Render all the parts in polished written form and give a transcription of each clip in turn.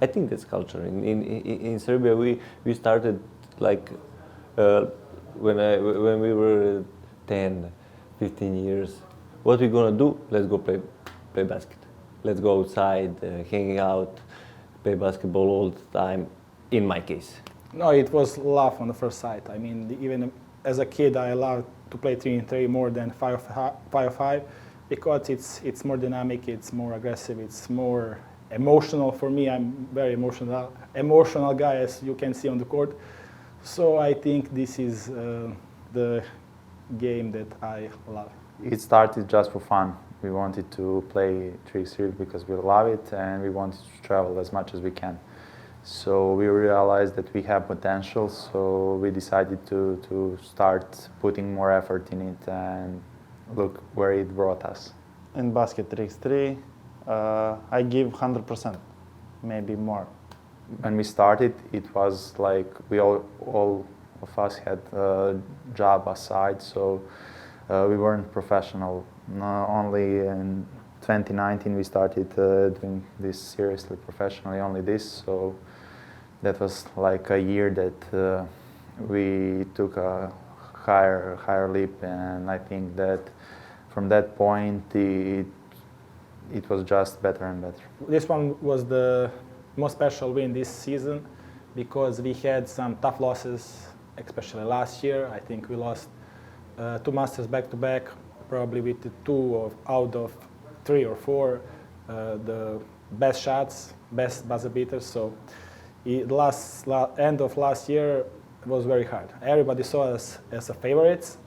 I think that's culture. In Serbia, we started like when we were 10, 15 years. What we gonna do? Let's go play basket. Let's go outside, hanging out, play basketball all the time. In my case. No, it was love on the first sight. I mean, even as a kid, I loved to play 3-on-3 more than 5-on-5 because it's more dynamic, it's more aggressive, it's more emotional for me. I'm very emotional guy, as you can see on the court. So I think this is the game that I love. It started just for fun. We wanted to play 3x3 because we love it and we wanted to travel as much as we can. So we realized that we have potential, so we decided to start putting more effort in it and look where it brought us. In basket 3x3, I give 100%, maybe more. When we started, it was like we all of us had a job aside, so we weren't professional. Only in 2019 we started doing this seriously, professionally, only this. So that was like a year that we took a higher leap, and I think that from that point it was just better and better. This one was the most special win this season because we had some tough losses, especially last year. I think we lost 2 Masters back-to-back, probably with the 2 out of 3 or 4 the best shots, best buzzer beaters. So end of last year was very hard. Everybody saw us as a favorites,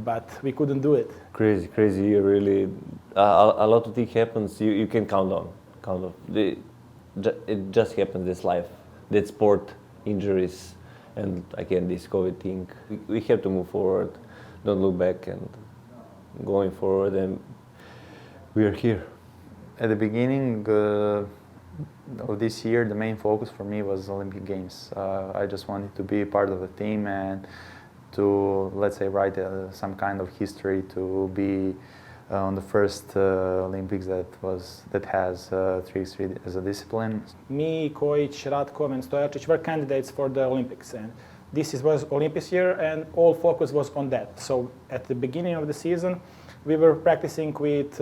but we couldn't do it. Crazy year, really. A lot of things happens. You can count on. It just happens. This life, that sport, injuries, and again this COVID thing. We have to move forward. Don't look back, and going forward. And we are here. At the beginning of this year, the main focus for me was Olympic Games. I just wanted to be part of the team and to, let's say, write some kind of history, to be on the first Olympics that has 3x3 as a discipline. Me, Kojic, Ratkov, and Stojacic were candidates for the Olympics, and this was Olympics year, and all focus was on that. So at the beginning of the season, we were practicing with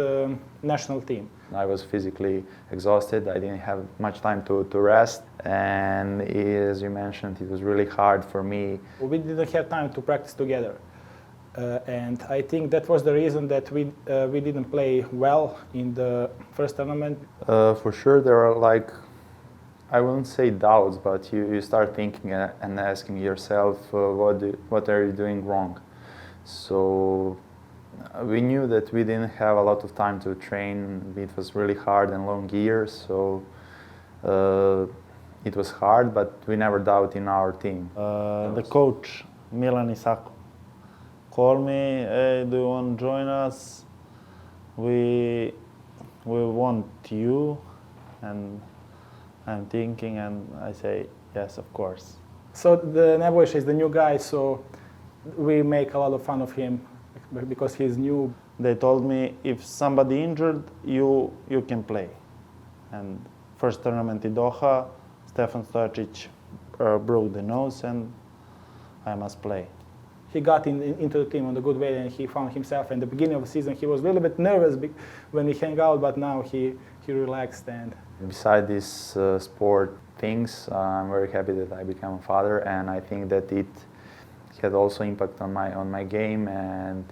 national team. I was physically exhausted. I didn't have much time to rest, and as you mentioned, it was really hard for me. We didn't have time to practice together, and I think that was the reason that we didn't play well in the first tournament. For sure, there are like, I wouldn't say doubts, but you start thinking and asking yourself, what are you doing wrong? So we knew that we didn't have a lot of time to train. It was really hard and long years, so it was hard, but we never doubt in our team. The coach, Milan Isako, called me, hey, do you want to join us? We want you. And I'm thinking, and I say, yes, of course. So the Nebojša is the new guy, so we make a lot of fun of him because he's new. They told me, if somebody injured, you can play. And first tournament in Doha, Stefan Stojacic broke the nose, and I must play. He got into the team on the good way, and he found himself. In the beginning of the season, he was a little bit nervous when we hang out, but now he relaxed. And beside these sport things, I'm very happy that I became a father, and I think that it had also impact on my game, and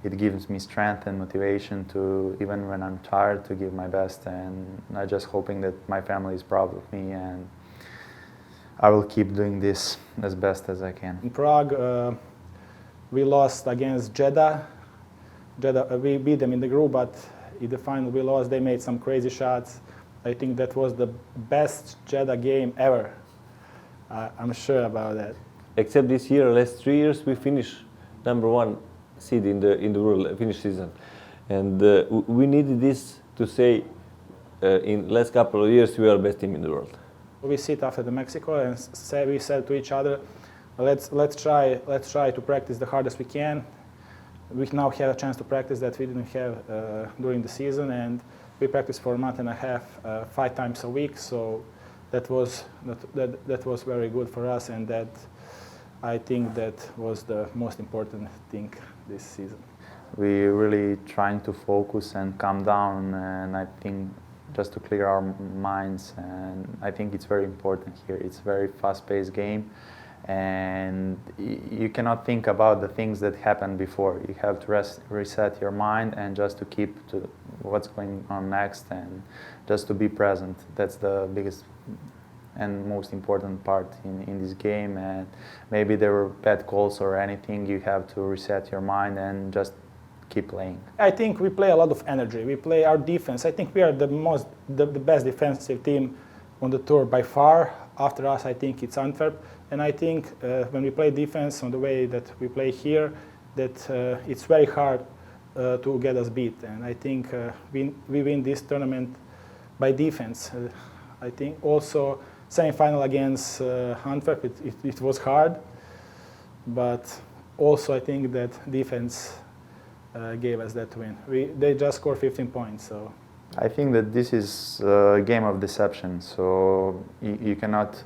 it gives me strength and motivation to, even when I'm tired, to give my best. And I'm just hoping that my family is proud of me, and I will keep doing this as best as I can. In Prague, we lost against Jeddah. We beat them in the group, but in the final we lost. They made some crazy shots. I think that was the best Jeddah game ever. I'm sure about that. Except this year, last 3 years, we finished #1 seed in the world finish season, and we needed this to say in last couple of years we are best team in the world. We sit after the Mexico and we said to each other, let's try to practice the hardest we can. We now have a chance to practice that we didn't have during the season, and We practiced for a month and a half, 5 times a week. So that was very good for us, and that I think that was the most important thing this season. We really trying to focus and calm down, and I think just to clear our minds, and I think it's very important here. It's a very fast-paced game, and you cannot think about the things that happened before. You have to reset your mind and just to keep to what's going on next, and just to be present. That's the biggest and most important part in this game. And maybe there were bad calls or anything, you have to reset your mind and just keep playing. I think we play a lot of energy. We play our defense. I think we are the best defensive team on the tour by far. After us, I think it's Antwerp. And I think when we play defense on the way that we play here, that it's very hard to get us beat. And I think we win this tournament by defense. I think also semi-final against Antwerp, it was hard. But also I think that defense gave us that win. They just scored 15 points. So I think that this is a game of deception. So you cannot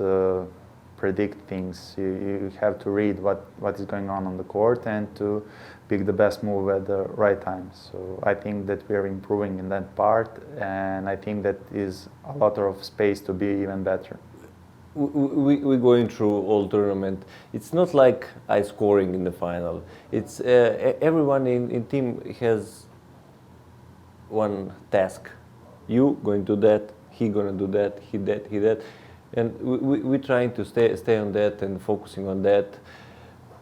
predict things. You have to read what is going on the court and to pick the best move at the right time. So I think that we are improving in that part, and I think that is a lot of space to be even better. We're going through all tournament. It's not like I scoring in the final. It's everyone in team has one task. You going to do that, he gonna do that, he that, and we're trying to stay on that and focusing on that.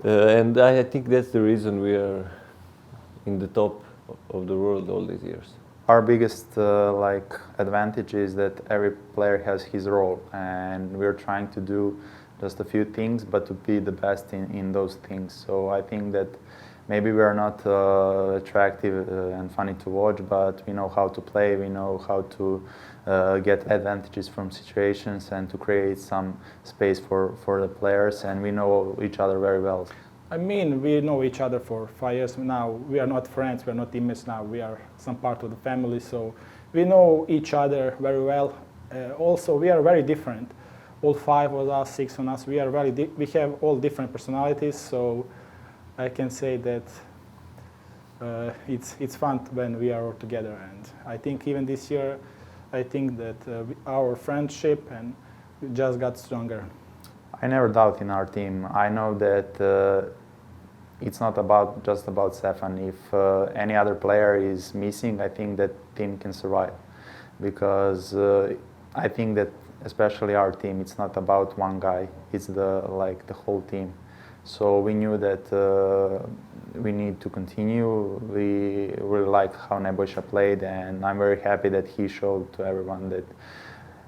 And I think that's the reason we are in the top of the world all these years. Our biggest advantage is that every player has his role, and we're trying to do just a few things, but to be the best in those things. So I think that maybe we are not attractive and funny to watch, but we know how to play, we know how to get advantages from situations and to create some space for the players, and we know each other very well. I mean, we know each other for 5 years now. We are not friends, we are not teammates now. We are some part of the family, so we know each other very well. Also, we are very different. All 5 of us, 6 of us, we have all different personalities, so I can say that it's fun when we are all together. And I think even this year, I think that our friendship and just got stronger. I never doubt in our team. I know that it's not just about Stefan. If any other player is missing, I think that team can survive, because I think that especially our team, it's not about one guy. It's the whole team. So we knew that we need to continue. We really liked how Nebojša played, and I'm very happy that he showed to everyone that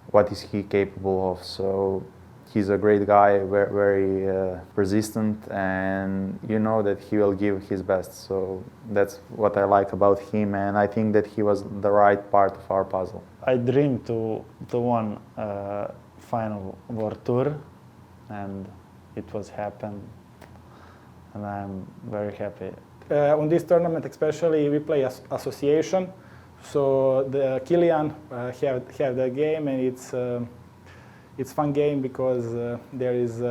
what is he capable of. So he's a great guy, very persistent, and you know that he will give his best. So that's what I like about him, and I think that he was the right part of our puzzle. I dreamed to win final World Tour, and it was happened, and I'm very happy. On this tournament especially, we play association. So the Kilian have the game, and it's fun game because there is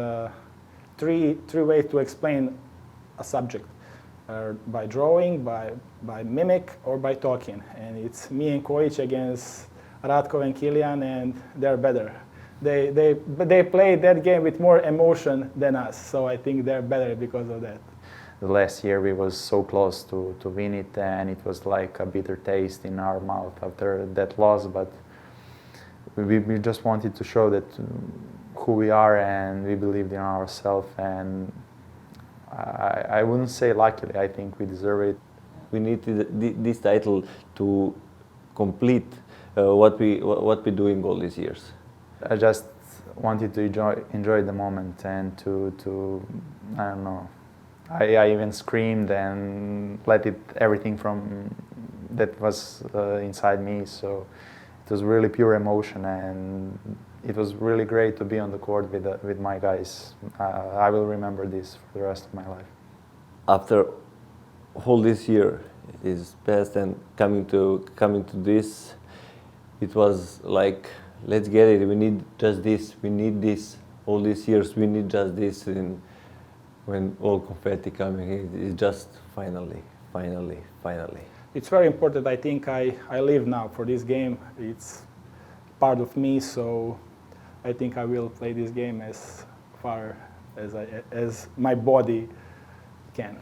three ways to explain a subject, by drawing, by mimic, or by talking. And it's me and Kojic against Ratko and Kilian, and they're better. They play that game with more emotion than us, so I think they're better because of that. The last year we was so close to win it, and it was like a bitter taste in our mouth after that loss, but we just wanted to show that who we are, and we believed in ourselves, and I wouldn't say luckily, I think we deserve it. We need this title to complete what we're doing all these years. I just wanted to enjoy the moment, and to I don't know, I even screamed and let everything from that was inside me. So it was really pure emotion, and it was really great to be on the court with my guys. I will remember this for the rest of my life. After all this year is past and coming to this, it was like, let's get it. We need just this. We need this. All these years, we need just this. And when all confetti coming in, it's just finally. It's very important. I think I live now for this game. It's part of me, so I think I will play this game as far as my body can.